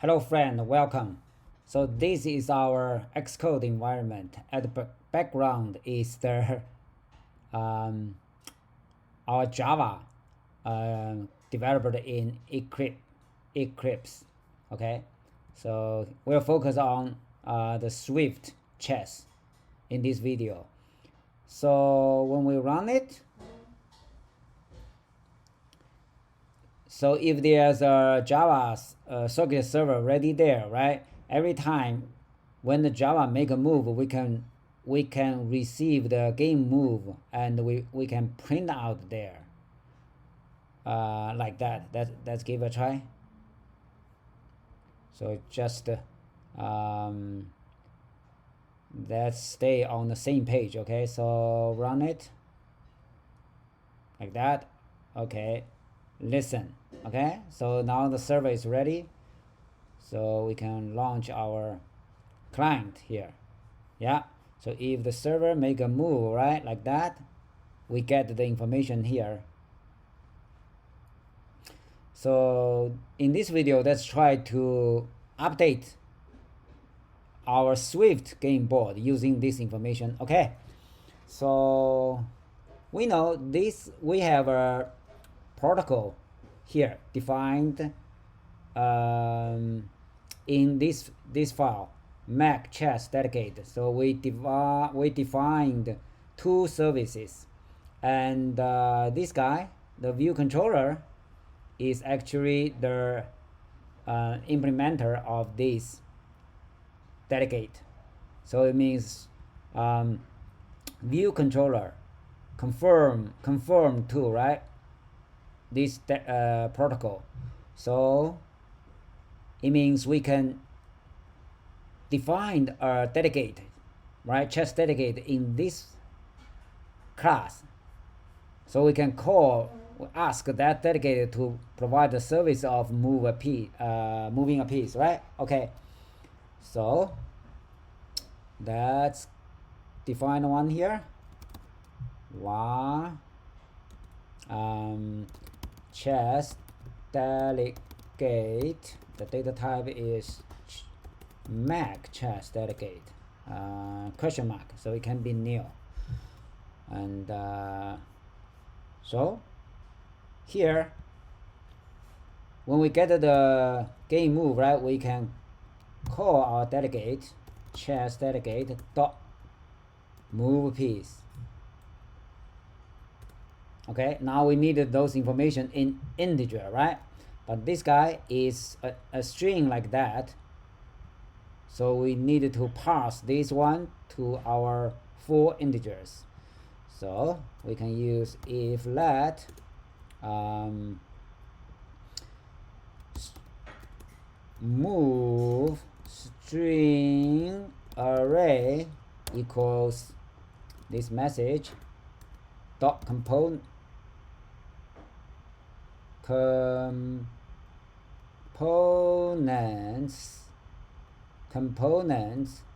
Hello friend, welcome. So this is our Xcode environment. At the background is the um, our Java developed in Eclipse. Okay, so we'll focus on the Swift chess in this video. So when we run it, so if there's a Java circuit server ready there, right? Every time when the Java make a move, we can receive the game move and we can print out there like that. Let's give a try. So just let's stay on the same page. Okay, so run it like that. Okay, listen. Okay, so now the server is ready, so we can launch our client here. Yeah, so if the server make a move right like that, we get the information here. So in this video, let's try to update our Swift game board using this information. Okay, so we know this, we have a protocol here defined in this file, mac chess dedicate. So we defined two services, and this guy, the view controller, is actually the implementer of this dedicate. So it means view controller confirm to, right, this protocol. So it means we can define a dedicate, right, chess dedicate in this class. So we can ask that dedicated to provide the service of moving a piece, right? Okay, so let's define one here. Chess delegate. The data type is mac chess delegate question mark, so it can be new. And so here, when we get the game move, right, we can call our delegate chess delegate dot move piece. Okay, now we needed those information in integer, right? But this guy is a string like that, so we needed to parse this one to our 4 integers. So we can use if let move string array equals this message dot components,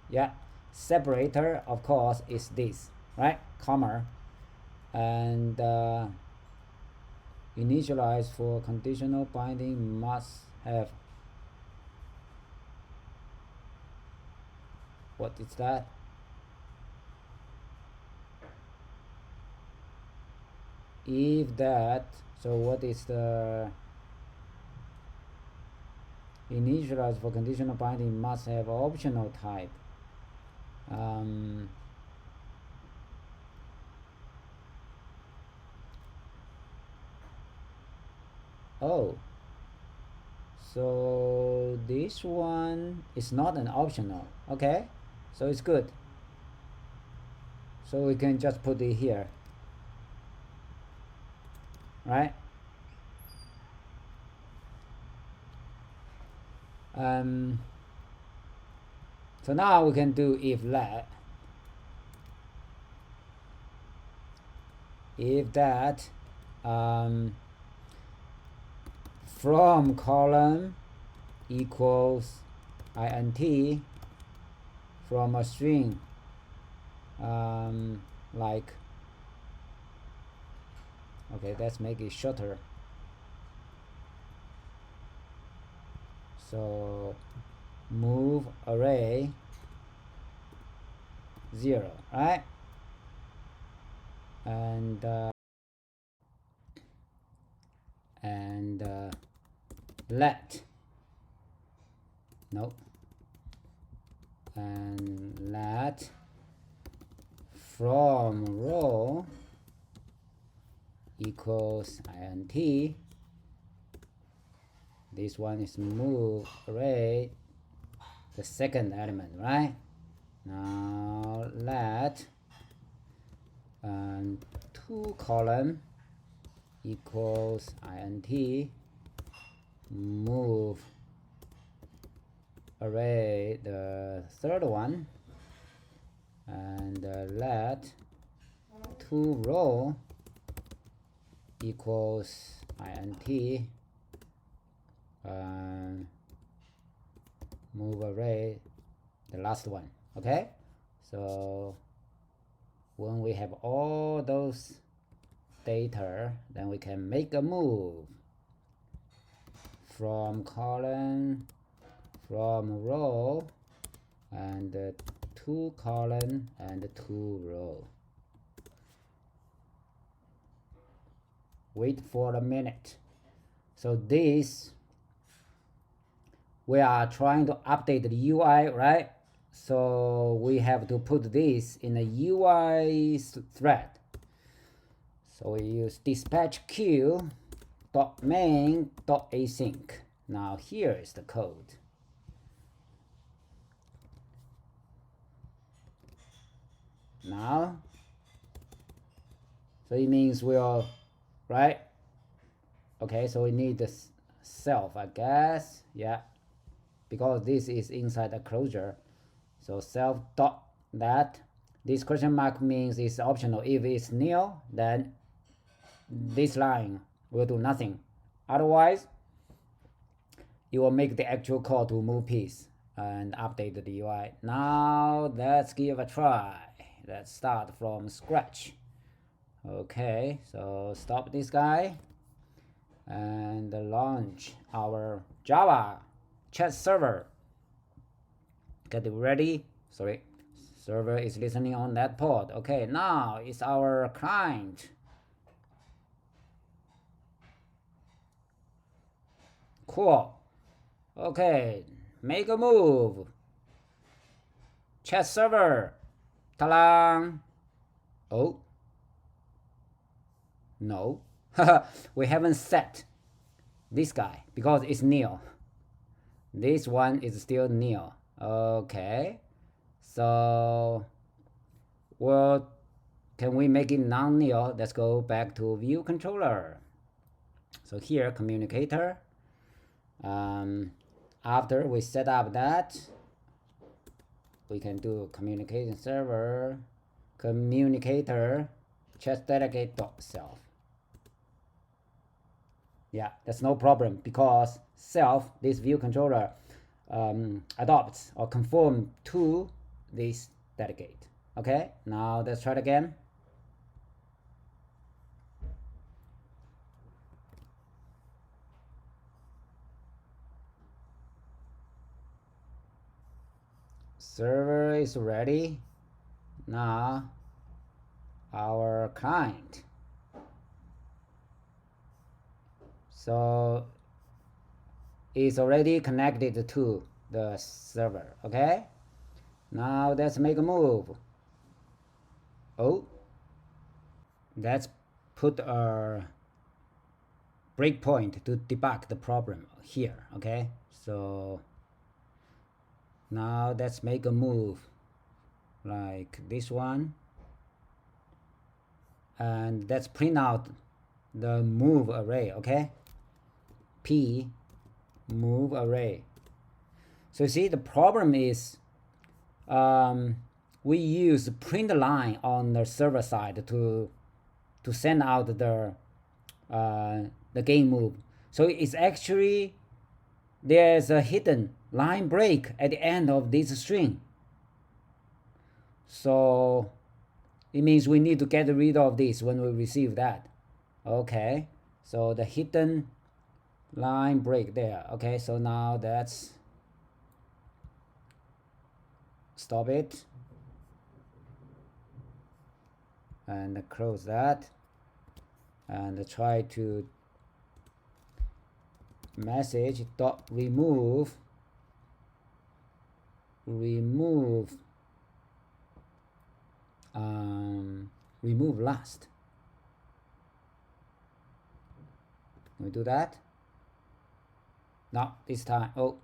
yeah, separator of course is this, right, comma, and initialize for conditional binding must have, what is that? If that, so what is the initialize for conditional binding must have optional type? Oh, so this one is not an optional. Okay, so it's good, so we can just put it here, right? So now we can do if that from column equals int from a string, like, okay, let's make it shorter. So move array 0, right? And let nope and let from row equals int. This one is move array, the second element, right? Now let and 2 column equals int move array, the third one, and let 2 row equals int move array, the last one. Okay, so when we have all those data, then we can make a move from column, from row, and 2 column and 2 row. Wait for a minute. So this, we are trying to update the UI, right? So we have to put this in a UI thread. So we use dispatch queue dot main dot async. Now here is the code. Now, so it means we'll, right? Okay, so we need the self, I guess. Yeah, because this is inside the closure. So self dot that. This question mark means it's optional. If it's nil, then this line will do nothing. Otherwise, it will make the actual call to move piece and update the UI. Now let's give a try. Let's start from scratch. Okay, so stop this guy and launch our Java chat server. Get it ready. Sorry, server is listening on that port. Okay, now it's our client. Cool. Okay, make a move. Chat server. Ta-da! Oh. No. We haven't set this guy because it's nil. This one is still nil. Okay. So, well, can we make it non-nil? Let's go back to view controller. So here, communicator. After we set up that, we can do communication server, communicator, chat delegate dot self. Yeah, that's no problem because self, this view controller, adopts or conform to this delegate. Okay, now let's try it again. Server is ready. Now our client. So it's already connected to the server. Okay, now let's make a move. Oh, let's put a breakpoint to debug the problem here. Okay, so now let's make a move like this one, and let's print out the move array. Okay, p move array. So you see the problem is we use print line on the server side to send out the game move. So it's actually there's a hidden line break at the end of this string. So it means we need to get rid of this when we receive that. Okay, so the hidden line break there. Okay, so now that's stop it and close that and try to message dot remove remove last. Can we do that? No, this time. Oh,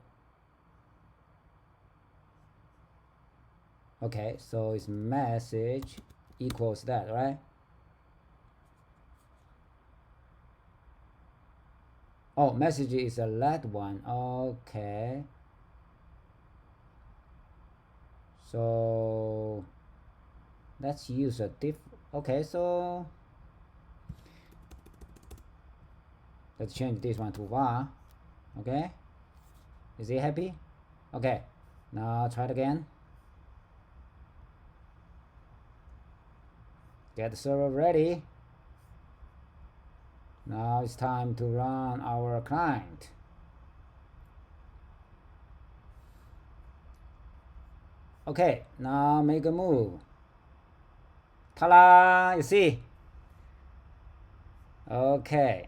okay, so it's message equals that, right? Oh, message is a let one. Okay, so let's use a diff. Okay, so let's change this one to var. Okay, is he happy? Okay, now try it again. Get the server ready. Now it's time to run our client. Okay, now make a move. Ta-da! You see? Okay.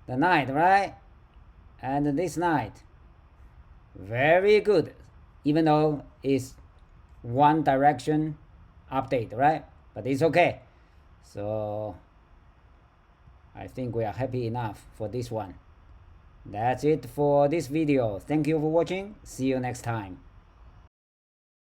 The night, right? And this night. Very good. Even though it's one direction update, right? But it's okay. So I think we are happy enough for this one. That's it for this video. Thank you for watching. See you next time.